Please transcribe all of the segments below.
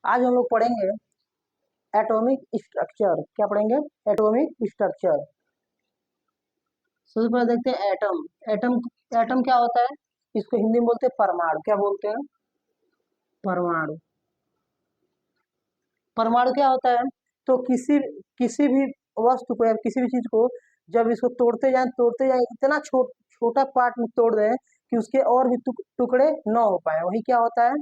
आज हम लोग पढ़ेंगे एटॉमिक स्ट्रक्चर। क्या पढ़ेंगे? Atomic structure. सबसे पहले देखते हैं एटम। एटम एटम क्या होता है? इसको हिंदी में बोलते हैं परमाणु। क्या बोलते हैं? परमाणु। परमाणु क्या होता है? तो किसी किसी भी वस्तु को या किसी भी चीज को जब इसको तोड़ते जाए इतना छोटा पार्ट में तोड़ दें कि उसके और भी टुकड़े न हो पाए, वही क्या होता है?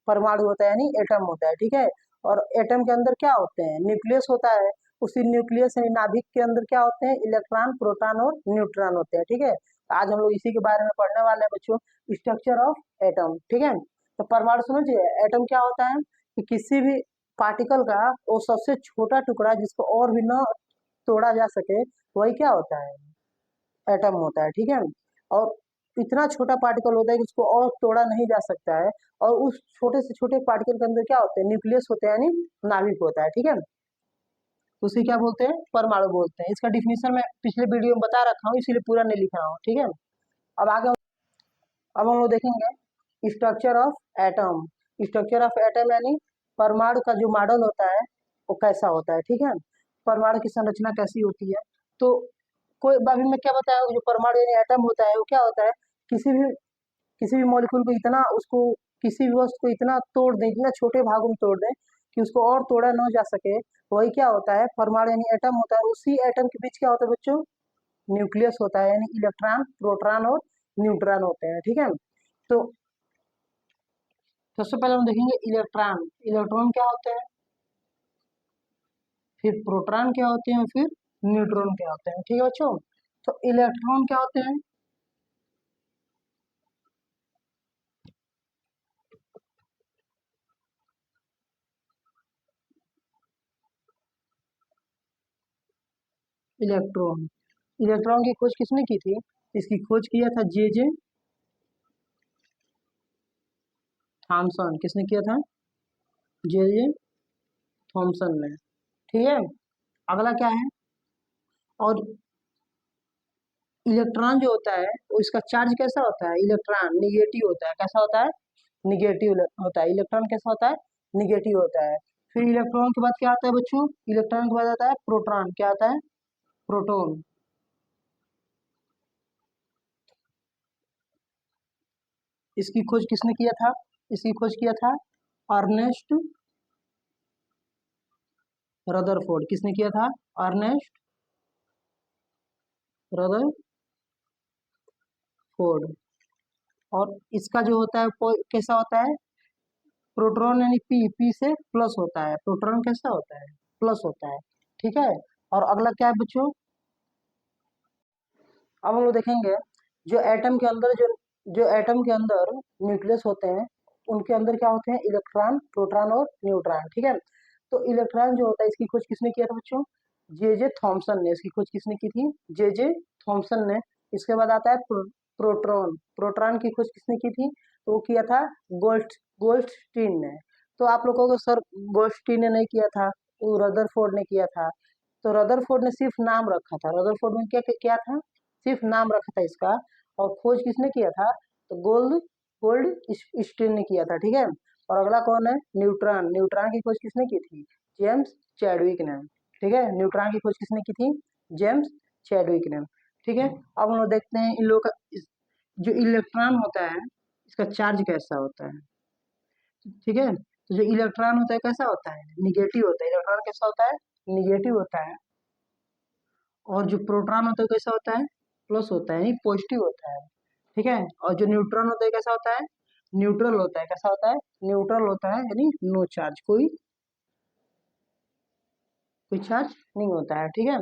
परमाणु होता है, यानी एटम होता है। ठीक है। और एटम के अंदर क्या होते हैं? न्यूक्लियस होता है। उसी न्यूक्लियस यानी नाभिक के अंदर क्या होते हैं? इलेक्ट्रॉन, प्रोटॉन और न्यूट्रॉन होते हैं। ठीक है। आज हम लोग इसी के बारे में पढ़ने वाले हैं बच्चों, स्ट्रक्चर ऑफ एटम। ठीक है। तो परमाणु समझिए, एटम क्या होता है कि किसी भी पार्टिकल का वो सबसे छोटा टुकड़ा जिसको और भी न तोड़ा जा सके, वही क्या होता है? एटम होता है। ठीक है। और इतना छोटा पार्टिकल होता है कि उसको और तोड़ा नहीं जा सकता है। और उस छोटे से छोटे पार्टिकल के अंदर क्या होते हैं? न्यूक्लियस होते हैं, यानी नाभिक होता है। ठीक है। उसे क्या बोलते हैं? परमाणु बोलते हैं। इसका डिफिनीशन मैं पिछले वीडियो में बता रखा हूँ, इसीलिए पूरा नहीं लिख रहा हूँ। ठीक है। अब आगे अब हम लोग देखेंगे structure of atom. Structure of atom यानी परमाणु का जो मॉडल होता है वो कैसा होता है। ठीक है। परमाणु की संरचना कैसी होती है? तो कोई अभी मैं क्या बताया, जो परमाणु यानी एटम होता है वो क्या होता है? किसी भी मॉलिक्यूल को इतना उसको किसी भी वस्तु को इतना तोड़ दें, इतना छोटे भागों में तोड़ दें कि उसको और तोड़ा न जा सके, वही क्या होता है? परमाणु यानी एटम होता है। उसी एटम के बीच क्या होता है बच्चों? न्यूक्लियस होता है, यानी इलेक्ट्रॉन, प्रोटॉन और न्यूट्रॉन होते हैं। ठीक है। तो सबसे पहले हम देखेंगे इलेक्ट्रॉन। इलेक्ट्रॉन क्या होते हैं, फिर प्रोटॉन क्या होते हैं, फिर न्यूट्रॉन क्या होते हैं। ठीक है बच्चों। तो इलेक्ट्रॉन क्या होते हैं? इलेक्ट्रॉन। इलेक्ट्रॉन की खोज किसने की थी? इसकी खोज किया था जे जे थॉमसन। किसने किया था? जे जे थॉमसन ने। ठीक है। अगला क्या है? और इलेक्ट्रॉन जो होता है वो इसका चार्ज कैसा होता है? इलेक्ट्रॉन निगेटिव होता है। कैसा होता है? निगेटिव होता है। इलेक्ट्रॉन कैसा होता है? निगेटिव होता है। फिर इलेक्ट्रॉन के बाद क्या आता है बच्चों? इलेक्ट्रॉन के बाद आता है प्रोटॉन। क्या आता है? प्रोटॉन। इसकी खोज किसने किया था? इसकी खोज किया था अर्नेस्ट रदरफोर्ड। किसने किया था? Ernest Rutherford. और इसका जो होता है वो कैसा होता है? प्रोटॉन यानी पी से प्लस होता है। प्रोटॉन कैसा होता है? प्लस होता है। ठीक है। और अगला क्या है बच्चों? अब हम लोग देखेंगे जो एटम के अंदर जो एटम के अंदर न्यूक्लियस होते हैं, उनके अंदर क्या होते हैं? इलेक्ट्रॉन, प्रोटॉन और न्यूट्रॉन। ठीक है। तो इलेक्ट्रॉन जो होता है इसकी खोज किसने किया था बच्चों? जे जे थॉमसन ने। इसकी खोज किसने की थी? जे जे थॉमसन ने। इसके बाद आता है प्रोटॉन। प्रोटॉन की खोज किसने की थी? तो वो किया था गोल्डस्टीन ने। तो आप लोगों को सर गोल्डस्टीन ने नहीं किया था, वो रदरफोर्ड ने किया था। तो रदरफोर्ड ने सिर्फ नाम रखा था। रदरफोर्ड ने क्या क्या था? सिर्फ नाम रखा था इसका। और खोज किसने किया था? तो गोल्ड स्टीन ने किया था। ठीक है। और अगला कौन है? न्यूट्रॉन। न्यूट्रॉन की खोज किसने की थी? जेम्स चैडविक ने। ठीक है। न्यूट्रॉन की खोज किसने की थी? जेम्स चैडविक ने। ठीक है। अब हम लोग देखते हैं इन लोगों का जो इलेक्ट्रॉन होता है इसका चार्ज कैसा होता है। ठीक है। तो जो इलेक्ट्रॉन होता है कैसा होता है? निगेटिव होता है। इलेक्ट्रॉन कैसा होता है? निगेटिव होता है। और जो प्रोटॉन होता है कैसा होता है? प्लस होता है, यानी पॉजिटिव होता है। ठीक है। और जो न्यूट्रॉन होता है कैसा होता है? न्यूट्रल होता है। कैसा होता है? न्यूट्रल होता है, यानी नो चार्ज, कोई चार्ज नहीं होता है। ठीक है।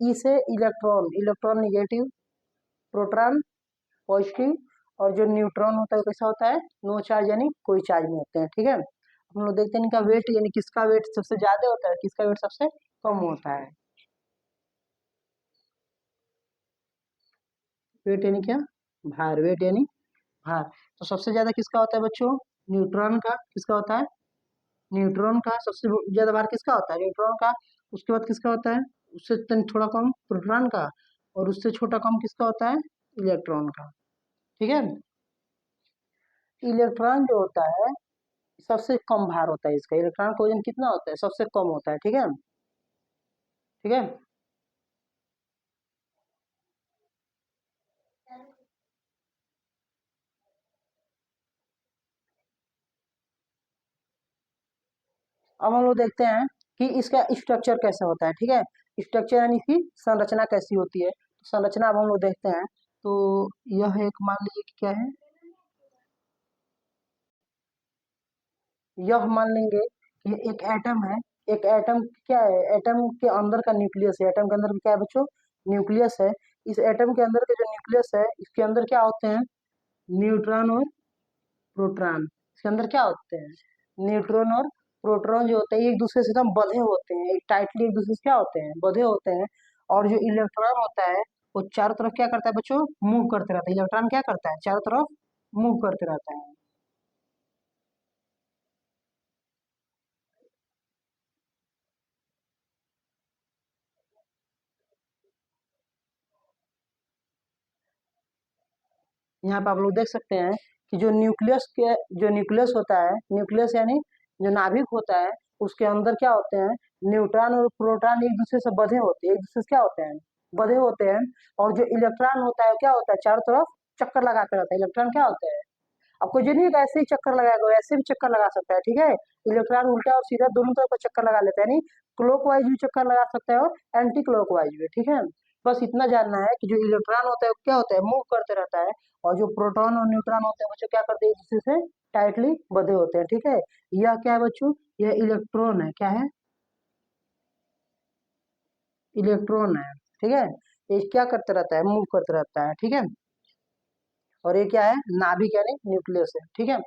ई से electron. Electron negative, proton positive, और जो न्यूट्रॉन होता है कैसा होता है? नो चार्ज, यानी कोई चार्ज नहीं होते हैं। ठीक है। हम लोग देखते हैं इनका वेट, यानी किसका वेट सबसे ज्यादा होता है, किसका वेट सबसे कम होता है। वेट यानी क्या? भार। वेट यानी भार। तो सबसे ज्यादा किसका होता है बच्चों? न्यूट्रॉन का। किसका होता है? न्यूट्रॉन का। सबसे ज्यादा भार किसका होता है? न्यूट्रॉन का। उसके बाद किसका होता है? उससे थोड़ा कम प्रोटॉन का। और उससे छोटा कम किसका होता है? इलेक्ट्रॉन का। ठीक है। इलेक्ट्रॉन जो होता है सबसे कम भार होता है इसका, इलेक्ट्रॉन का वजन कितना होता है, सबसे कम होता है, ठीक है, ठीक है। अब हम लोग देखते हैं कि इसका स्ट्रक्चर कैसा होता है, ठीक है, स्ट्रक्चर यानी कि संरचना कैसी होती है, तो संरचना अब हम लोग देखते हैं। तो यह एक, मान लीजिए कि क्या है, यह मान लेंगे कि एक एटम है। एक एटम क्या है, एटम के अंदर का न्यूक्लियस है, एटम के अंदर क्या है बच्चों, न्यूक्लियस है। इस एटम के अंदर के जो न्यूक्लियस है, इसके अंदर क्या होते हैं, न्यूट्रॉन और प्रोटॉन। इसके अंदर क्या होते हैं, न्यूट्रॉन और प्रोटॉन जो होते हैं, एक दूसरे से एकदम बंधे होते हैं, टाइटली एक दूसरे से क्या होते हैं, बंधे होते हैं। और जो इलेक्ट्रॉन होता है वो चारों तरफ क्या करता है बच्चों, मूव करते रहता है, इलेक्ट्रॉन क्या करता है, चारों तरफ मूव करते रहता है। यहाँ पे आप लोग देख सकते हैं कि जो न्यूक्लियस होता है, न्यूक्लियस यानी जो नाभिक होता है, उसके अंदर क्या होते हैं, न्यूट्रॉन और प्रोटॉन एक दूसरे से बंधे होते हैं, एक दूसरे से क्या होते हैं, बंधे होते हैं। और जो इलेक्ट्रॉन होता है क्या होता है, चारों तरफ चक्कर लगाते रहता है, इलेक्ट्रॉन क्या होता है, आपको जो नहीं है ऐसे ही चक्कर लगाएगा, वैसे भी चक्कर लगा सकता है, ठीक है। इलेक्ट्रॉन उल्टा और सीधा दोनों तरफ का चक्कर लगा लेता है, यानी क्लॉकवाइज भी चक्कर लगा सकता है और एंटी क्लॉकवाइज भी, ठीक है। बस इतना जानना है कि जो इलेक्ट्रॉन होता है वो क्या होता है, मूव करते रहता है। और जो प्रोटॉन और न्यूट्रॉन होते हैं बच्चों क्या करते हैं, एक दूसरे से टाइटली बंधे होते हैं, ठीक है। यह क्या है बच्चों, यह इलेक्ट्रॉन है, क्या है, इलेक्ट्रॉन है, ठीक है। ये क्या करते रहता है, मूव करते रहता है, ठीक है। और ये क्या है, नाभिक यानी न्यूक्लियस है, ठीक है।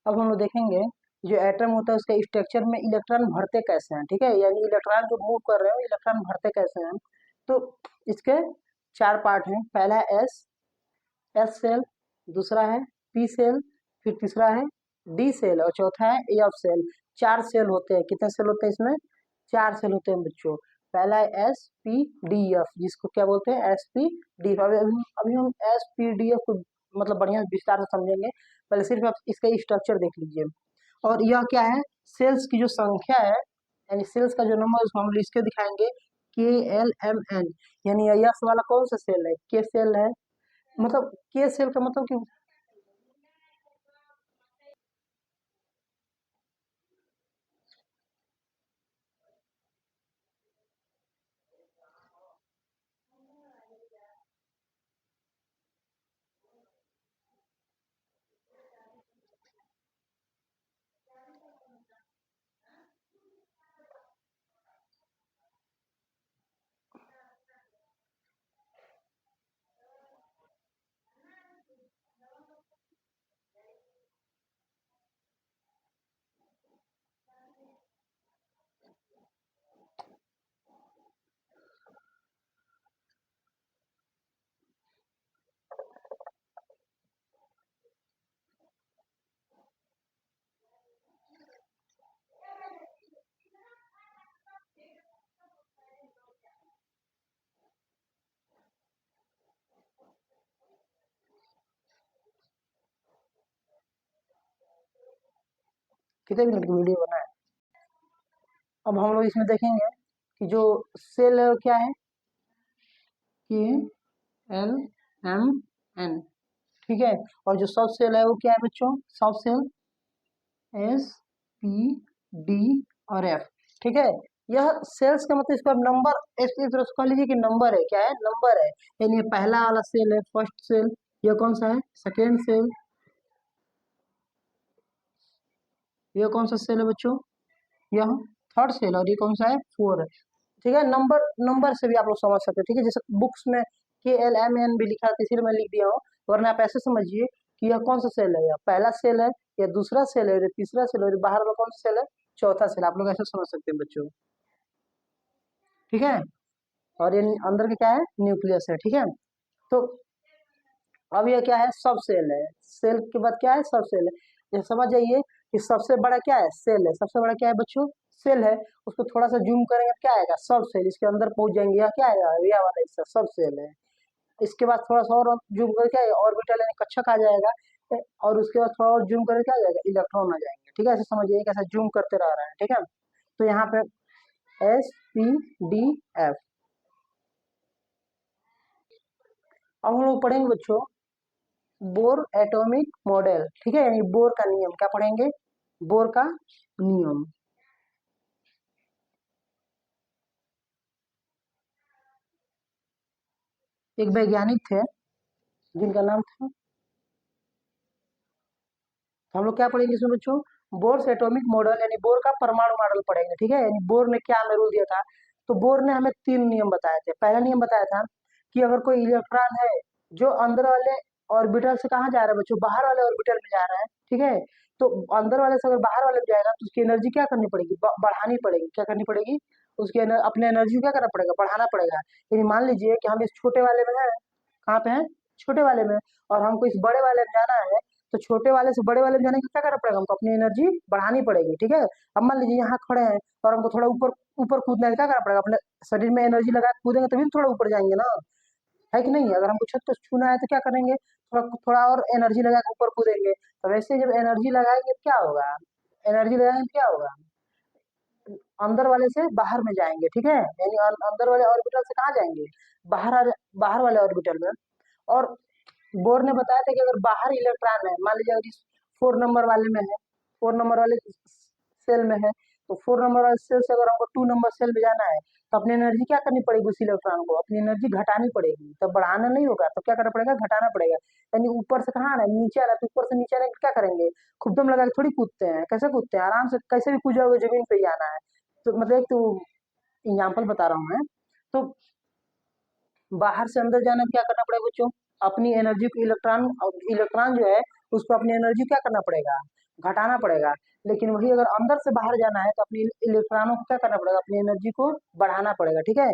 अब हम लोग देखेंगे जो एटम होता है उसके स्ट्रक्चर में इलेक्ट्रॉन भरते कैसे हैं, ठीक है, यानी इलेक्ट्रॉन जो मूव कर रहे हो इलेक्ट्रॉन भरते कैसे हैं। तो इसके चार पार्ट हैं, पहला है एस सेल, दूसरा है पी सेल, फिर तीसरा है डी सेल और चौथा है एफ सेल। चार सेल होते हैं, कितने सेल होते हैं इसमें, चार सेल होते हैं बच्चों। पहला है एस पी डी एफ, जिसको क्या बोलते हैं, एस पी डी। अभी हम एस पी डी एफ को मतलब बढ़िया विस्तार से समझेंगे, पहले सिर्फ आप इसका स्ट्रक्चर देख लीजिए। और यह क्या है, सेल्स की जो संख्या है, यानी सेल्स का जो नंबर उसको हम लिख के दिखाएंगे, KLMN। यानी यस वाला कौन सा सेल है, के सेल है, मतलब के सेल का मतलब कि कितने मिनट की वीडियो बना है। अब हम लोग इसमें देखेंगे कि जो सेल है वो क्या है, KLMN, ठीक है। और जो सब सेल है वो क्या है बच्चों, सब सेल SP, D और F, ठीक है। यह सेल्स का मतलब इसका नंबर, इस तरह से कह लीजिए कि नंबर है, क्या है, नंबर है। यानी ये पहला वाला सेल है, फर्स्ट सेल। यह कौन सा है, सेकेंड सेल। यह कौन सा सेल है बच्चों, यह थर्ड सेल। और ये कौन सा है, फोर है, ठीक है। नंबर नंबर से भी आप लोग समझ सकते हैं, ठीक है। जैसे बुक्स में KLMN भी लिखा है, इसीलिए मैं लिख दिया हूँ। वरना आप ऐसे समझिए कि यह कौन सा सेल है, यह पहला सेल है, या दूसरा सेल है, या तीसरा सेल है, और बाहर वाला कौन सा सेल है, चौथा सेल। आप लोग ऐसे समझ सकते हैं बच्चों, ठीक है। और ये अंदर के क्या है, न्यूक्लियस है, ठीक है। तो अब ये क्या है, सब सेल है। सेल के बाद क्या है, सब सेल है। ये समझ जाइए कि सबसे बड़ा क्या है, सेल है। सबसे बड़ा क्या है बच्चों, सेल है। उसको थोड़ा सा जूम करेंगे तो क्या आएगा, सब सेल। इसके अंदर पहुंच जाएंगे, यह क्या आएगा, यह वाला हिस्सा सब सेल है। इसके बाद थोड़ा सा और जूम करके क्या है, ऑर्बिटल यानी कक्षक आ जाएगा। और उसके बाद थोड़ा और जूम करके क्या आ जाएगा, इलेक्ट्रॉन आ जाएंगे, ठीक है। ऐसे समझिए कैसे जूम करते रह रहे हैं, ठीक है। तो यहाँ पे S P D F। अब हम लोग पढ़ेंगे बच्चों बोर एटॉमिक मॉडल, ठीक है, यानी बोर का नियम। क्या पढ़ेंगे, बोर का नियम। एक वैज्ञानिक थे जिनका नाम था, तो हम लोग क्या पढ़ेंगे इसमें बच्चों, बोर एटॉमिक मॉडल यानी बोर का परमाणु मॉडल पढ़ेंगे, ठीक है। यानी बोर ने क्या हमें रूल दिया था, तो बोर ने हमें तीन नियम बताए थे। पहला नियम बताया था कि अगर कोई इलेक्ट्रॉन है जो अंदर वाले ऑर्बिटल से कहाँ जा रहा है बच्चों, बाहर वाले ऑर्बिटल में जा रहा है, ठीक है। तो अंदर वाले से अगर बाहर वाले में जाएगा तो उसकी एनर्जी क्या करनी पड़ेगी, बढ़ानी पड़ेगी। क्या करनी पड़ेगी, उसकी अपने एनर्जी को क्या करना पड़ेगा, बढ़ाना पड़ेगा। यानी मान लीजिए कि हम इस छोटे वाले में है, कहाँ पे है, छोटे वाले में, और हमको इस बड़े वाले में जाना है। तो छोटे वाले से बड़े वाले में जाने के लिए क्या करना पड़ेगा, हमको अपनी एनर्जी बढ़ानी पड़ेगी, ठीक है। अब मान लीजिए यहाँ खड़े हैं और हमको थोड़ा ऊपर ऊपर कूदना है, क्या करना पड़ेगा, अपने शरीर में एनर्जी लगा के कूदेंगे तभी तो थोड़ा ऊपर जाएंगे ना, है कि नहीं। अगर हमको छत को छूना है तो क्या करेंगे, थोड़ा थोड़ा और एनर्जी लगा के ऊपर कूदेंगे। तो वैसे जब एनर्जी लगाएंगे तो क्या होगा, एनर्जी लगाएंगे तो क्या होगा, अंदर वाले से बाहर में जाएंगे, ठीक है। यानी अंदर वाले ऑर्बिटल से कहाँ जाएंगे, बाहर वाले ऑर्बिटल में। और बोर ने बताया था कि अगर बाहर इलेक्ट्रॉन है, मान लीजिए अगर इस 4 नंबर वाले में है, 4 नंबर वाले सेल में है, तो 4 नंबर वाले सेल से अगर हमको 2 नंबर सेल में जाना है, तो अपनी एनर्जी क्या करनी पड़ेगी, उस इलेक्ट्रॉन को अपनी एनर्जी घटानी पड़ेगी। तब बढ़ाना नहीं होगा, तो क्या करना पड़ेगा, घटाना पड़ेगा। यानी ऊपर से कहाँ आना है, नीचे आना है, तो ऊपर से नीचे आने के क्या करेंगे, खूब दम लगा के थोड़ी कूदते हैं। कैसे कूदते हैं, आराम से, कैसे भी कूद जाओगे, जमीन पे ही आना है। तो मतलब एक तो एग्जाम्पल बता रहा हूँ मैं। तो बाहर से अंदर जाने में क्या करना पड़ेगा बच्चों, अपनी एनर्जी को इलेक्ट्रॉन, इलेक्ट्रॉन जो है उसको अपनी एनर्जी क्या करना पड़ेगा, घटाना पड़ेगा। लेकिन वही अगर अंदर से बाहर जाना है तो अपनी इलेक्ट्रॉनों को क्या करना पड़ेगा, अपनी एनर्जी को बढ़ाना पड़ेगा, ठीक है।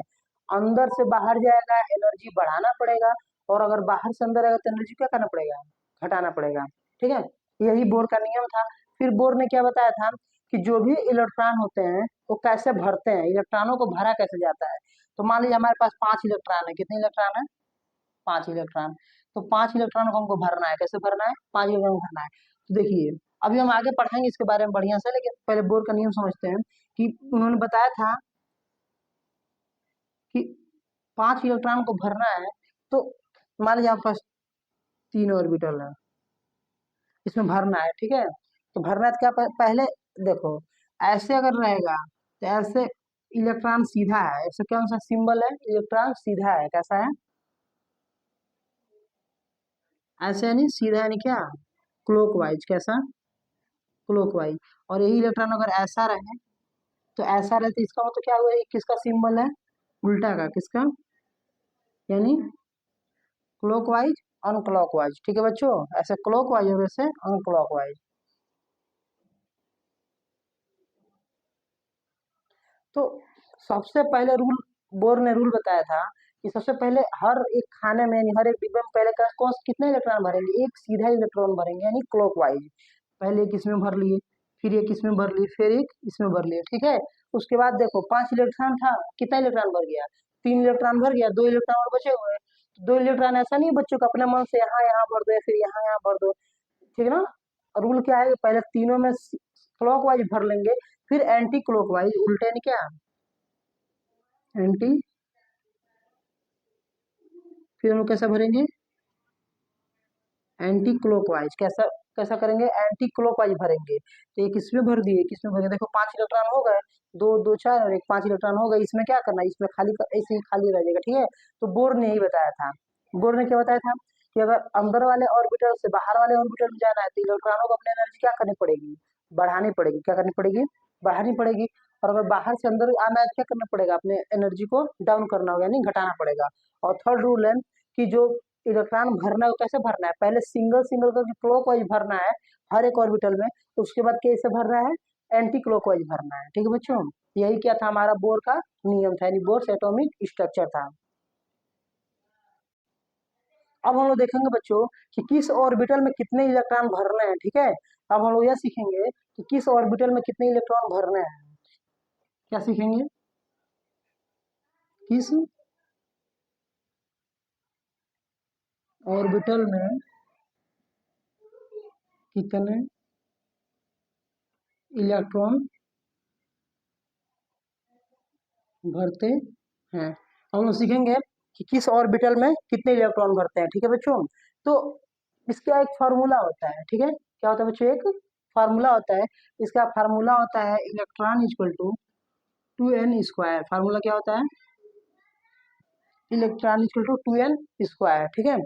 अंदर से बाहर जाएगा, एनर्जी बढ़ाना पड़ेगा। और अगर बाहर से अंदर आएगा तो एनर्जी क्या करना पड़ेगा, घटाना पड़ेगा, ठीक है। यही बोर का नियम था। फिर बोर ने क्या बताया था कि जो भी इलेक्ट्रॉन होते हैं वो कैसे भरते हैं, इलेक्ट्रॉनों को भरा कैसे जाता है। तो मान लीजिए हमारे पास 5 इलेक्ट्रॉन है, कितने इलेक्ट्रॉन है, 5 इलेक्ट्रॉन। तो 5 इलेक्ट्रॉन को हमको भरना है, कैसे भरना है, 5 इलेक्ट्रॉन भरना है। तो देखिए अभी हम आगे पढ़ेंगे इसके बारे में बढ़िया से, लेकिन पहले बोर का नियम समझते हैं। कि उन्होंने बताया था कि 5 इलेक्ट्रॉन को भरना है। तो मान लीजिए आपके पास 3 ऑर्बिटल है, इसमें भरना है, ठीक है। तो भरना है तो क्या पहले देखो, ऐसे अगर रहेगा तो ऐसे इलेक्ट्रॉन सीधा है, ऐसे कौन सा सिंबल है, इलेक्ट्रॉन सीधा है, कैसा है, ऐसे यानी सीधा, यानी क्या, क्लॉकवाइज, कैसा, क्लॉकवाइज। और यही इलेक्ट्रॉन अगर ऐसा रहे, तो ऐसा रहे तो इसका मतलब क्या हुआ, ये किसका सिंबल है, उल्टा का, किसका, यानी क्लॉकवाइज अनक्लॉकवाइज, ठीक है बच्चों। ऐसे क्लॉकवाइज और ऐसे अनक्लॉकवाइज। तो सबसे पहले रूल, बोर ने रूल बताया था कि सबसे पहले हर एक खाने में, यानी हर एक डिब्बे में पहले कौन कितने इलेक्ट्रॉन भरेंगे, एक सीधा इलेक्ट्रॉन भरेंगे, यानी क्लॉकवाइज। पहले एक इसमें भर लिए, फिर एक इसमें भर लिए, फिर एक इसमें भर लिए, ठीक है। उसके बाद देखो 5 इलेक्ट्रॉन था, कितना इलेक्ट्रॉन भर गया, 3 इलेक्ट्रॉन भर गया, 2 इलेक्ट्रॉन और बचे हुए हैं। तो 2 इलेक्ट्रॉन ऐसा नहीं बच्चों को अपने मन से यहाँ यहाँ भर दो या फिर यहाँ यहाँ भर दो, ठीक है ना। रूल क्या है, पहले तीनों में क्लॉकवाइज भर लेंगे, फिर एंटी क्लॉकवाइज, उल्टे नहीं क्या, एंटी, फिर हम लोग कैसा भरेंगे, एंटी क्लॉकवाइज। कैसा कैसा करेंगे, एंटी क्लॉकवाइज भरेंगे। तो एक इसमें भर दिए, किसमें भर दिए, देखो 5 इलेक्ट्रॉन हो गए, दो दो चार और एक, 5 इलेक्ट्रॉन हो गए। इसमें क्या करना है, इसमें खाली ऐसे ही खाली रह जाएगा, ठीक है। तो बोर ने यही बताया था, बोर ने क्या बताया था कि अगर अंदर वाले ऑर्बिटल से बाहर वाले ऑर्बिटल में जाना है तो इलेक्ट्रॉनों को अपनी एनर्जी क्या करनी पड़ेगी, बढ़ानी पड़ेगी। क्या करनी पड़ेगी, बढ़ानी पड़ेगी। और अगर बाहर से अंदर आना है तो क्या करना पड़ेगा, अपने एनर्जी को डाउन करना होगा, यानी घटाना पड़ेगा। और थर्ड रूल है कि जो इलेक्ट्रॉन भरना है वो कैसे भरना है, पहले सिंगल सिंगल का क्लॉकवाइज भरना है हर एक ऑर्बिटल में, तो उसके बाद कैसे भरना है, एंटी क्लॉकवाइज भरना है। ठीक है बच्चों, यही क्या था हमारा बोर का नियम था, यानी बोर्स एटॉमिक स्ट्रक्चर था। अब हम लोग देखेंगे बच्चों कि किस ऑर्बिटल में कितने इलेक्ट्रॉन भरने हैं। ठीक है, अब हम लोग यह सीखेंगे कि किस ऑर्बिटल में कितने इलेक्ट्रॉन भरने हैं। क्या सीखेंगे, किस ऑर्बिटल में कितने इलेक्ट्रॉन भरते हैं। हम लोग सीखेंगे कि किस ऑर्बिटल में कितने इलेक्ट्रॉन भरते हैं। ठीक है बच्चों, तो इसका एक फार्मूला होता है। ठीक है, क्या होता है बच्चों, एक फार्मूला होता है। इसका फार्मूला होता है electron equal to 2n²। Formula क्या होता है, इलेक्ट्रॉन इक्वल टू 2n²। ठीक है,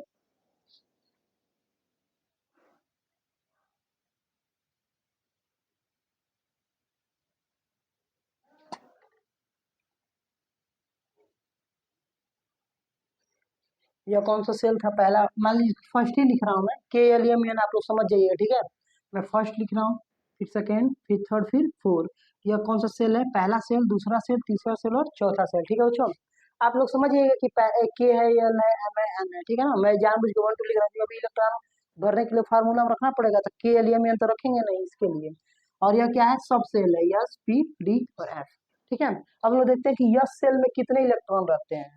यह कौन सा सेल था, पहला मान लीजिए फर्स्ट ही लिख रहा हूँ मैं, KLMN, आप लोग समझ जाइए। ठीक है, मैं फर्स्ट लिख रहा हूँ, फिर सेकेंड, फिर थर्ड, फिर फोर्थ। यह कौन सा सेल है, पहला सेल, दूसरा सेल, तीसरा सेल और चौथा सेल। ठीक है बच्चों, आप लोग समझिएगा कि के है, एल है, एम है, एन है। ठीक है ना, मैं जानबूझ के 1 2 लिख रहा हूँ, अभी इलेक्ट्रॉन भरने के लिए फार्मूला में रखना पड़ेगा, तो KLMN तो रखेंगे नहीं इसके लिए। और यह क्या है, सब सेल है, यस, पी, डी और एफ। ठीक है, अब लोग देखते हैं कि यस सेल में कितने इलेक्ट्रॉन रहते हैं,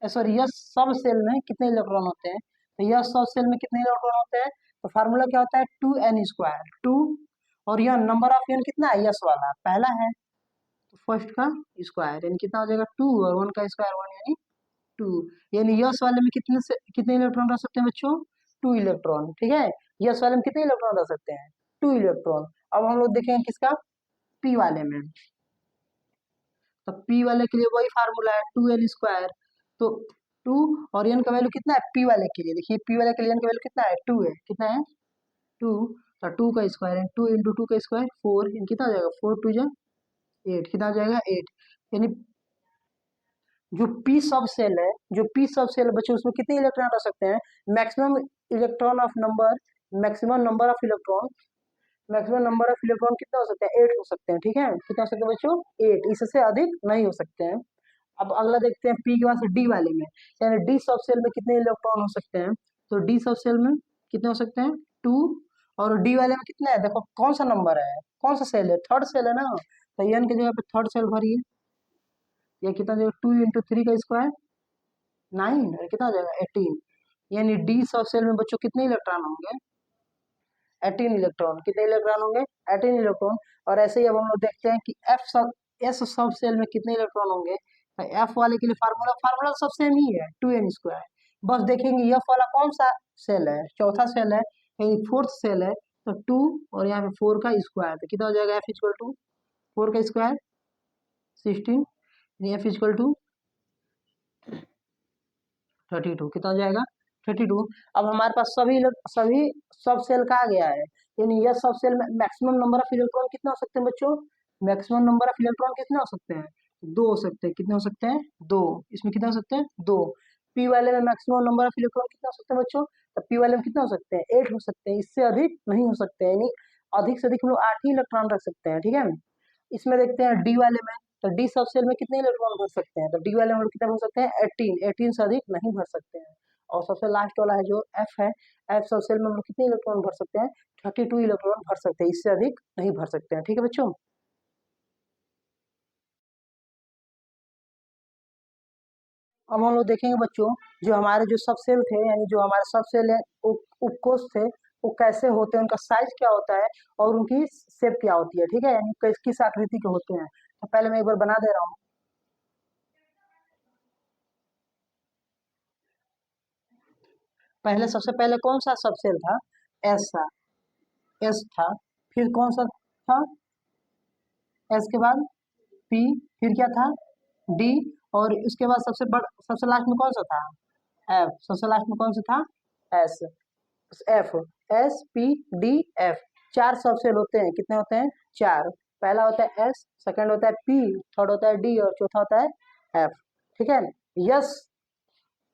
सॉरी यस सब सेल में कितने इलेक्ट्रॉन होते हैं। तो यस सब सेल में कितने इलेक्ट्रॉन होते हैं, तो फार्मूला क्या होता है, 2n², 2, और यह नंबर ऑफ एन कितना है, यस वाला पहला है, तो फर्स्ट का स्क्वायर, यानी कितना हो जाएगा 2, और 1 का स्क्वायर 1, यानी 2। यानी यस वाले में कितने इलेक्ट्रॉन रह सकते हैं बच्चों, 2 इलेक्ट्रॉन। ठीक है, यस वाले में कितने इलेक्ट्रॉन रह सकते हैं, 2 इलेक्ट्रॉन। अब हम लोग देखेंगे किसका, पी वाले में। तो पी वाले के लिए वही फार्मूला है 2n²। तो 2, और एन का वैल्यू कितना है पी वाले के लिए, देखिए पी वाले के लिए एन का वैल्यू कितना है, 2 है, कितना है 2। तो 2 का स्क्वायर है, 2 इंटू 2 का स्क्वायर 4, कितना हो जाएगा 4 2 जा 8, कितना हो जाएगा 8। यानी जो पी सब सेल है, जो पी सब सेल बच्चों उसमें कितने इलेक्ट्रॉन रह सकते हैं, maximum electron of number, maximum number of electron, maximum number of electron कितना हो सकते हैं, 8 हो सकते हैं। ठीक है, कितना हो सकते हैं बच्चों, 8, इससे अधिक नहीं हो सकते हैं। अब अगला देखते हैं पी के बाद डी वाले में, यानी डी सब सेल में कितने इलेक्ट्रॉन हो सकते हैं, तो डी सब सेल में कितने हो सकते हैं, 2, और डी वाले में कितना है, देखो कौन सा नंबर है, कौन सा सेल है, थर्ड सेल है ना, तो एन की जगह पे थर्ड सेल भरिए, ये कितना हो जाएगा 2 इंटू 3 का स्क्वायर 9, और कितना हो जाएगा 18। यानी डी सब सेल में बच्चों कितने इलेक्ट्रॉन होंगे, 18 इलेक्ट्रॉन, कितने इलेक्ट्रॉन होंगे, 18 इलेक्ट्रॉन। और ऐसे ही अब हम लोग देखते हैं कि एस सब सेल में कितने इलेक्ट्रॉन होंगे, तो एफ वाले के लिए फार्मूला फार्मूला सब सेम ही है 2n²। बस देखेंगे एफ वाला कौन सा सेल है, चौथा सेल है, यानी फोर्थ सेल है, तो 2, और यहाँ पे 4 का स्क्वायर, तो कितना हो जाएगा एफ इक्वल टू 4 का स्क्वायर 16, एफ इक्वल टू 32, कितना हो जाएगा 32। अब हमारे पास सभी सब सेल का आ गया है, यानी यह सब सेल में मैक्सिमम नंबर ऑफ इलेक्ट्रॉन कितने हो सकते हैं बच्चों, मैक्सिमम नंबर ऑफ इलेक्ट्रॉन कितने हो सकते हैं, 2 हो सकते हैं, कितने हो सकते हैं 2, इसमें कितने हो सकते हैं 2। पी वाले में मैक्सिमम नंबर ऑफ इलेक्ट्रॉन कितने हो सकते हैं बच्चों, तो पी वाले में कितने हो सकते हैं 8 हो सकते हैं, इससे अधिक नहीं हो सकते हैं, यानी अधिक से अधिक हम लोग 8 ही इलेक्ट्रॉन रख सकते हैं। ठीक है, इसमें देखते हैं डी वाले में, तो डी सब सेल में कितने इलेक्ट्रॉन भर सकते हैं, तो डी वाले में कितने भर सकते हैं 18, 18 से अधिक नहीं भर सकते हैं। और सबसे लास्ट वाला है जो एफ है, एफ सब सेल में हम लोग कितने इलेक्ट्रॉन भर सकते हैं, 32 इलेक्ट्रॉन भर सकते हैं, इससे अधिक नहीं भर सकते हैं। ठीक है बच्चों, अब हम लोग देखेंगे बच्चों, जो हमारे जो सब सेल थे, यानी जो हमारे सब सेल है उपकोष थे, वो कैसे होते हैं, उनका साइज क्या होता है, और उनकी शेप क्या होती है। ठीक है, यानी किस आकृति के होते हैं। तो पहले मैं एक बार बना दे रहा हूँ। पहले सबसे पहले कौन सा सब सेल था, एस था, एस था, फिर कौन सा था, एस के बाद पी, फिर क्या था डी, और उसके बाद सबसे लास्ट में कौन सा था, एफ, सबसे लास्ट में कौन सा था, S, F, S P D F. 4 सब सेल होते हैं, कितने होते हैं 4, पहला होता है एस, सेकंड होता है पी, थर्ड होता है डी, और चौथा होता है एफ। ठीक है, यस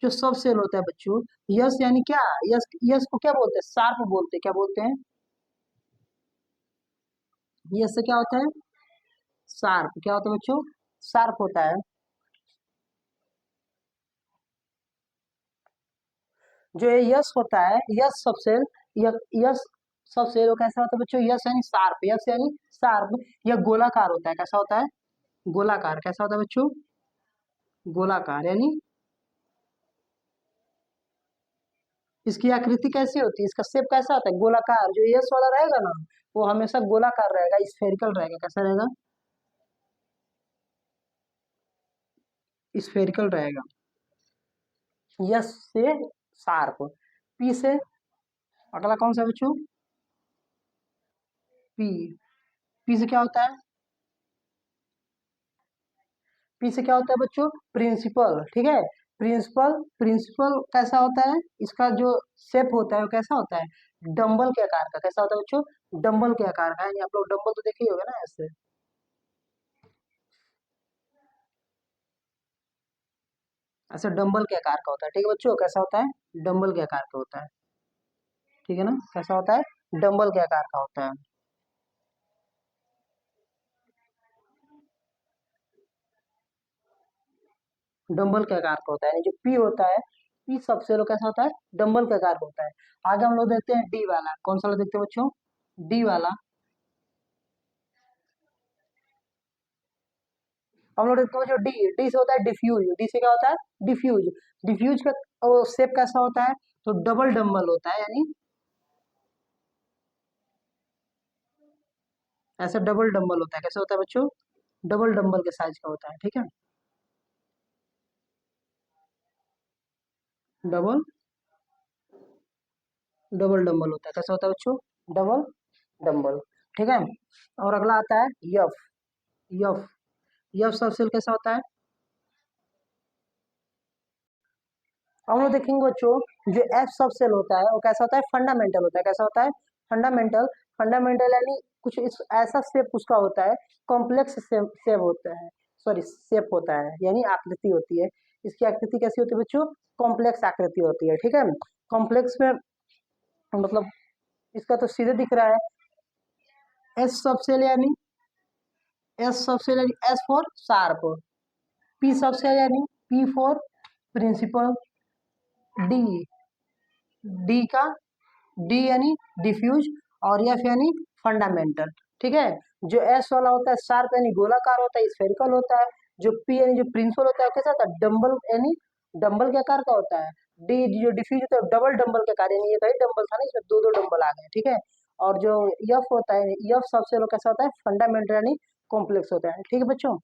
जो सब सेल होता है बच्चों, यस यानी क्या, यस यस को क्या बोलते हैं, शार्प बोलते हैं, क्या बोलते हैं, यस से क्या होता है, शार्प, क्या होता है बच्चों, शार्प होता है। जो ये यस होता है, यस सबसेल, यस सबसेल वो कैसा होता है बच्चों, यस यानी शार्प, यस यानी शार्प, यह गोलाकार होता है, कैसा होता है, गोलाकार, कैसा होता है बच्चों, गोलाकार यानी इसकी आकृति कैसी होती है, इसका शेप कैसा होता है, गोलाकार, जो यस वाला रहेगा ना वो हमेशा गोलाकार रहेगा, स्फेरिकल रहेगा, कैसा रहेगा, स्फेरिकल रहेगा। यस से शार्प, पी से, अगला कौन सा बच्चों, पी, पी से क्या होता है, पी से क्या होता है बच्चों, प्रिंसिपल, ठीक है, प्रिंसिपल, प्रिंसिपल कैसा होता है, इसका जो शेप होता है वो कैसा होता है, डंबल के आकार का, कैसा होता है बच्चों, डंबल के आकार का, यानी आप लोग डंबल तो देखे ही होंगे ना ऐसे, ऐसे डंबल के आकार का होता है, ठीक है बच्चों, कैसा होता है, डंबल के आकार का होता है, ठीक है ना, कैसा होता है, डंबल के आकार का होता है। डंबल के आकार का होता है, यानी जो पी होता है, पी सबसे लोग कैसा होता है, डंबल के आकार का होता है। आगे हम लोग देखते हैं डी वाला, कौन सा वाला देखते हैं बच्चों, डी वाला, हम लोग देखते हैं जो डी, डी से होता है डिफ्यूज, डी से क्या होता है, डिफ्यूज, डिफ्यूज का शेप कैसा होता है, तो डबल डंबल होता है, यानी ऐसा डबल डंबल होता है, कैसे होता है बच्चों, डबल डंबल के साइज का होता है, ठीक है, डबल, डबल डंबल होता है, कैसा होता है बच्चों, डबल डंबल, ठीक है। और अगला आता है यफ, यफ, यफ सब सेल कैसा होता है, हम लोग देखेंगे बच्चों, जो एफ सब सेल होता है वो कैसा होता है, फंडामेंटल होता है, कैसा होता है, फंडामेंटल, फंडामेंटल यानी कुछ इस ऐसा शेप उसका होता है, कॉम्प्लेक्स शेप होता है, सॉरी शेप होता है, यानी आकृति होती है, इसकी आकृति कैसी होती है बच्चों, कॉम्प्लेक्स आकृति होती है, ठीक है, कॉम्प्लेक्स में मतलब इसका तो सीधे दिख रहा है, एस सब सेल यानी, एस सब सेल यानी S for sharp, P sub cell यानी P for principal, D, D का, डी यानी डिफ्यूज, और एफ यानी फंडामेंटल, ठीक है। जो एस वाला होता है शार्प यानी गोलाकार होता है, स्फेरिकल होता है, जो पी यानी जो प्रिंसिपल होता है वो कैसा होता है, डंबल यानी डंबल के आकार का होता है, डी जो डिफ्यूज होता है डबल डंबल के आकार, यानी ये कई डंबल था ना, इसमें दो दो डंबल आ गए, ठीक है। और जो यफ होता है, यफ सबसे लोग कैसा होता है, फंडामेंटल यानी कॉम्प्लेक्स होता है, ठीक है बच्चों।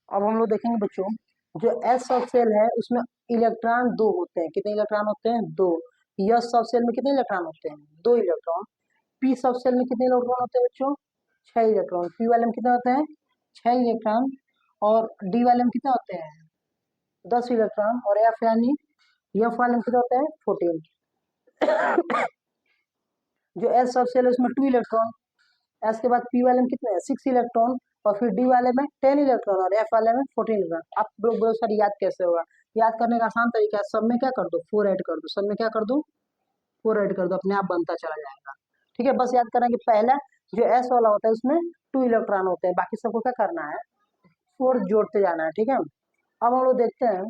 अब हम लोग देखेंगे बच्चों, जो एस सब सेल है उसमें इलेक्ट्रॉन दो होते हैं, कितने इलेक्ट्रॉन होते हैं, दो, यस सब सेल में कितने इलेक्ट्रॉन होते हैं, दो इलेक्ट्रॉन, पी सब सेल में कितने इलेक्ट्रॉन होते हैं बच्चों, छह इलेक्ट्रॉन, पी वाले में कितने होते हैं, छह इलेक्ट्रॉन, और डी वाले में कितने होते हैं, 10 इलेक्ट्रॉन, और एफ यानी एफ वाले में कितने होते हैं, 14, जो एस सब सेल है उसमें 2 इलेक्ट्रॉन, एस के बाद पी वाले में कितने हैं, 6 इलेक्ट्रॉन, और फिर डी वाले में 10 इलेक्ट्रॉन, और एफ वाले में 14 इलेक्ट्रॉन। आप लोग बोलो सर याद कैसे होगा, याद करने का आसान तरीका है, सब में क्या कर दो, फोर ऐड कर दो, सब में क्या कर दो, फोर ऐड कर दो, अपने आप बनता चला जाएगा, ठीक है। बस याद करना कि पहला जो एस वाला होता है उसमें 2 इलेक्ट्रॉन होते हैं, बाकी सबको क्या करना है, फोर जोड़ते जाना है, ठीक है। अब हम लोग देखते हैं,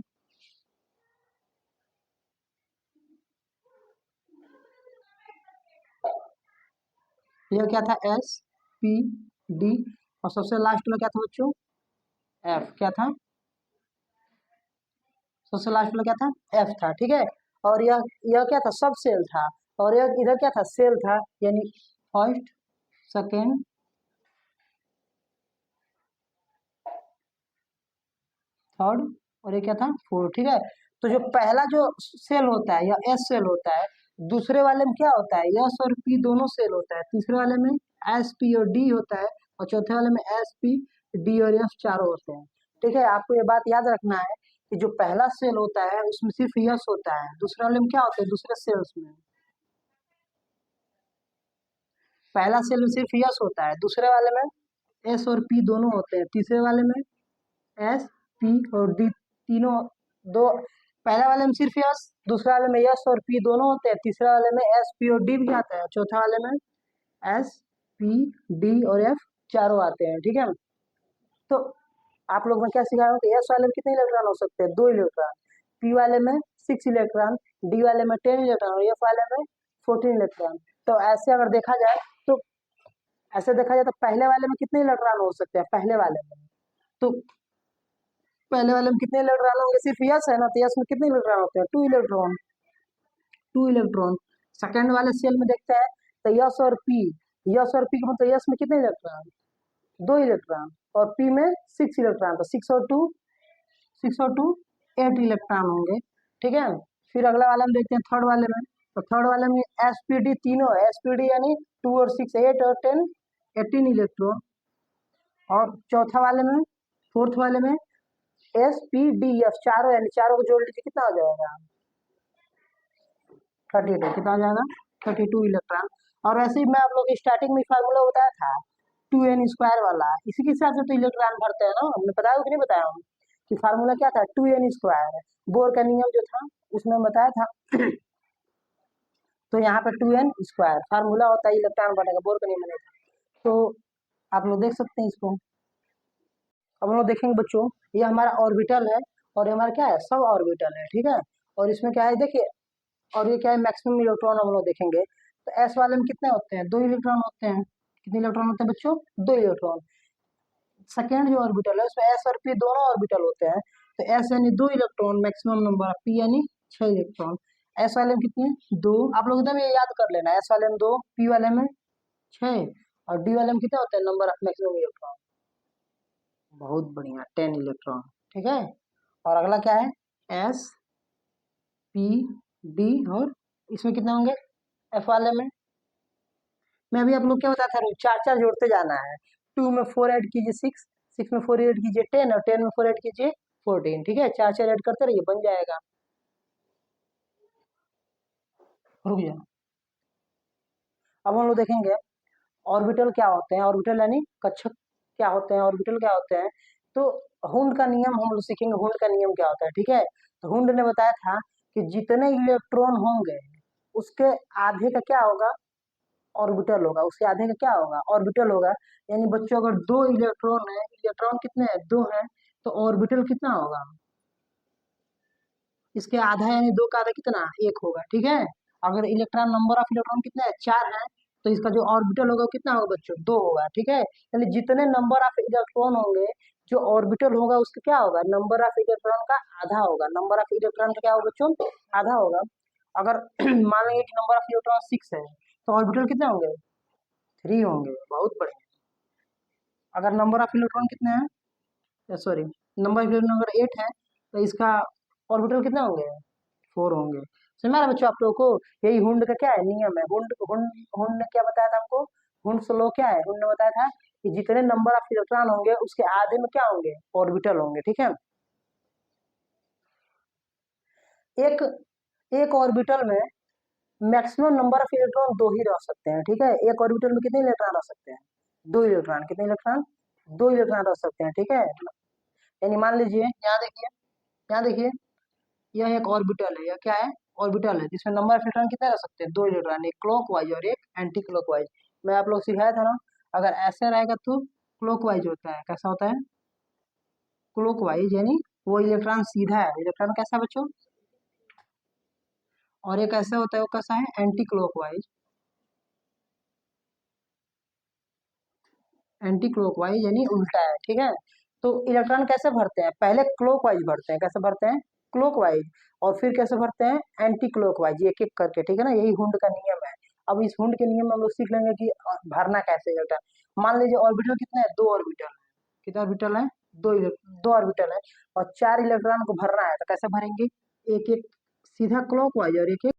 यह क्या था, एस, पी, डी, और सबसे लास्ट में क्या था बच्चों, एफ, क्या था, सबसे लास्ट में क्या था, एफ था, ठीक है। और यह क्या था, सब सेल था, और यह इधर क्या था, सेल था, यानी फर्स्ट, सेकेंड, थर्ड, और ये क्या था, फोर्थ, ठीक है। तो जो पहला जो सेल होता है या एस सेल होता है, दूसरे वाले में क्या होता है, एस और पी दोनों सेल होता है, तीसरे वाले में एस पी और डी होता है, और चौथे वाले में एस पी डी और एफ चारों होते हैं, ठीक है। आपको ये बात याद रखना है कि जो पहला सेल होता है उसमें सिर्फ यस होता है, दूसरे वाले में क्या होता है, दूसरे सेल्स में पहला सेल में सिर्फ यस होता है, दूसरे वाले में एस और पी दोनों होते हैं, तीसरे वाले में एस पी और डी तीनों दो, पहले वाले में सिर्फ यस, दूसरे वाले में यस और पी दोनों होते हैं, तीसरे वाले में एस पी और डी भी आता है, चौथा वाले में एस पी डी और एफ चारों आते हैं। ठीक है, तो आप लोग में क्या सिखाया कि एस वाले में कितने इलेक्ट्रॉन हो सकते हैं? 2 इलेक्ट्रॉन, पी वाले में 6 इलेक्ट्रॉन, डी वाले में 10 इलेक्ट्रॉन और एफ वाले में 14 इलेक्ट्रॉन। तो ऐसे अगर देखा जाए तो पहले वाले में कितने इलेक्ट्रॉन हो सकते हैं? पहले वाले में तो पहले वाले में कितने इलेक्ट्रॉन होंगे? सिर्फ यस है ना, तो यस में कितने इलेक्ट्रॉन होते हैं? 2 इलेक्ट्रॉन, 2 इलेक्ट्रॉन। सेकंड वाले सेल में देखते हैं तो यस और पी, यस और पी के मतलब यस में कितने इलेक्ट्रॉन? 2 इलेक्ट्रॉन, और पी में 6 इलेक्ट्रॉन, तो 6 और 2 8 इलेक्ट्रॉन होंगे। ठीक है, फिर अगला वाला में देखते हैं थर्ड वाले में, तो थर्ड वाले में एस पी डी तीनों है, एस पी डी यानी 2 और 6 8 और 10 18 इलेक्ट्रॉन। और चौथा वाले में, फोर्थ वाले में एस पी डी एफ चारों, यानी चारों को जोड़ लीजिए कितना हो जाएगा? 32, कितना हो जाएगा? 32 इलेक्ट्रॉन। और वैसे ही मैं आप लोग स्टार्टिंग में फार्मूला बताया था 2n स्क्वायर वाला, इसी के हिसाब से तो इलेक्ट्रॉन भरते हैं ना, हमने बताया कि नहीं बताया हूँ कि फार्मूला क्या था? 2n स्क्वायर, बोर का नियम जो था उसमें बताया था। तो यहाँ पे 2n स्क्वायर फार्मूला होता है इलेक्ट्रॉन भरने का, बोर का नियम नहीं था। तो आप लोग देख सकते हैं इसको। अब हम लोग देखेंगे बच्चों, ये हमारा ऑर्बिटल है और ये हमारा क्या है? सब ऑर्बिटल है। ठीक है, और इसमें क्या है देखिए, और ये क्या है? मैक्सिमम इलेक्ट्रॉन हम लोग देखेंगे। तो एस वाले में कितने होते हैं? 2 इलेक्ट्रॉन होते हैं। कितने इलेक्ट्रॉन होते हैं बच्चों? 2 इलेक्ट्रॉन। सेकेंड जो ऑर्बिटल है उसमें एस और पी दोनों ऑर्बिटल होते हैं, तो एस यानी 2 इलेक्ट्रॉन मैक्सिमम नंबर, पी यानी 6 इलेक्ट्रॉन। एस वाले में कितने? 2। आप लोग एकदम ये याद कर लेना, एस वाले में 2, पी वाले में 6 और डी वाले में कितने होते हैं नंबर ऑफ मैक्सिमम इलेक्ट्रॉन? बहुत बढ़िया, 10 इलेक्ट्रॉन। ठीक है, और अगला क्या है? एस पी डी, और इसमें कितने होंगे? एफ वाले में मैं अभी आप लोग क्या बताता हूँ, चार चार जोड़ते जाना है। 2 में 4 ऐड कीजिए 6, 6 में 4 ऐड कीजिए 10 और 10 में 4 ऐड कीजिए 14। ठीक है, चार चार ऐड करते रहिए, बन जाएगा। रुक जाओ, अब हम लोग देखेंगे ऑर्बिटल क्या होते हैं। ऑर्बिटल यानी कक्षक क्या होते हैं? ऑर्बिटल क्या होते हैं? तो हुंड का नियम हम लोग सीखेंगे, हुंड का नियम क्या होता है। ठीक है, तो हुंड ने बताया था कि जितने इलेक्ट्रॉन होंगे उसके आधे का क्या होगा? ऑर्बिटल होगा। उसके आधे का क्या होगा? ऑर्बिटल होगा। यानी बच्चों अगर 2 इलेक्ट्रॉन है, इलेक्ट्रॉन कितने हैं? 2 हैं, तो ऑर्बिटल कितना होगा? इसके आधा यानी 2 का आधा कितना? 1 होगा। ठीक है, अगर इलेक्ट्रॉन नंबर ऑफ इलेक्ट्रॉन कितने हैं? 4 है, तो इसका जो ऑर्बिटल होगा कितना होगा बच्चों? 2 होगा। ठीक है, यानी जितने नंबर ऑफ इलेक्ट्रॉन होंगे जो ऑर्बिटल होगा उसका क्या होगा? नंबर ऑफ इलेक्ट्रॉन का आधा होगा। नंबर ऑफ इलेक्ट्रॉन का क्या होगा बच्चों? आधा होगा। अगर मान लीजिए कि नंबर ऑफ इलेक्ट्रॉन 6 है, तो ऑर्बिटल कितने होंगे? 3 होंगे। बहुत बढ़िया। अगर नंबर ऑफ इलेक्ट्रॉन कितने हैं, सॉरी, नंबर ऑफ इलेक्ट्रॉन अगर 8 है, तो इसका ऑर्बिटल कितने होंगे? 4 होंगे। समझ में आ रहा है बच्चों आप लोगों को? यही हुंड का क्या है? नियम है। हुंड हुंड हुंड ने क्या बताया था हमको? हुंड स्लो क्या है? हुंड ने बताया था कि जितने नंबर ऑफ इलेक्ट्रॉन होंगे उसके आधे में क्या होंगे? ऑर्बिटल होंगे। ठीक है, एक एक ऑर्बिटल में मैक्सिमम नंबर ऑफ इलेक्ट्रॉन 2 ही रह सकते हैं। ठीक है, एक ऑर्बिटल में कितने इलेक्ट्रॉन रह सकते हैं? 2 इलेक्ट्रॉन। कितने इलेक्ट्रॉन? 2 इलेक्ट्रॉन रह सकते हैं। ठीक है, यानी मान लीजिए यहाँ देखिए, यहाँ देखिए, यह एक ऑर्बिटल है। यह क्या है? ऑर्बिटल है, जिसमें नंबर ऑफ इलेक्ट्रॉन कितने रह सकते हैं? 2 इलेक्ट्रॉन, एक क्लॉकवाइज और एक एंटी क्लॉकवाइज। मैं आप लोग सिखाया था ना, अगर ऐसे रहेगा तो क्लॉकवाइज होता है। कैसा होता है? क्लॉकवाइज, यानी वो इलेक्ट्रॉन सीधा है। इलेक्ट्रॉन कैसा है बच्चों? और एक ऐसा होता है, वो कैसा है? Anti clockwise. एंटी क्लॉकवाइज यानी उल्टा है। ठीक है, तो इलेक्ट्रॉन कैसे भरते हैं? पहले क्लॉकवाइज भरते हैं। कैसे भरते हैं? क्लॉकवाइज। और फिर कैसे भरते हैं? एंटी क्लॉकवाइज, एक एक करके। ठीक है ना, यही हुंड का नियम है। अब इस हुंड के नियम में हम लोग सीख लेंगे कि भरना कैसे इलेक्ट्रॉन। मान लीजिए ऑर्बिटल कितने हैं? 2 ऑर्बिटल है। कितने ऑर्बिटल है? 2 ऑर्बिटल है, और 4 इलेक्ट्रॉन को भरना है, तो कैसे भरेंगे? एक एक सीधा क्लॉकवाइज और एक एक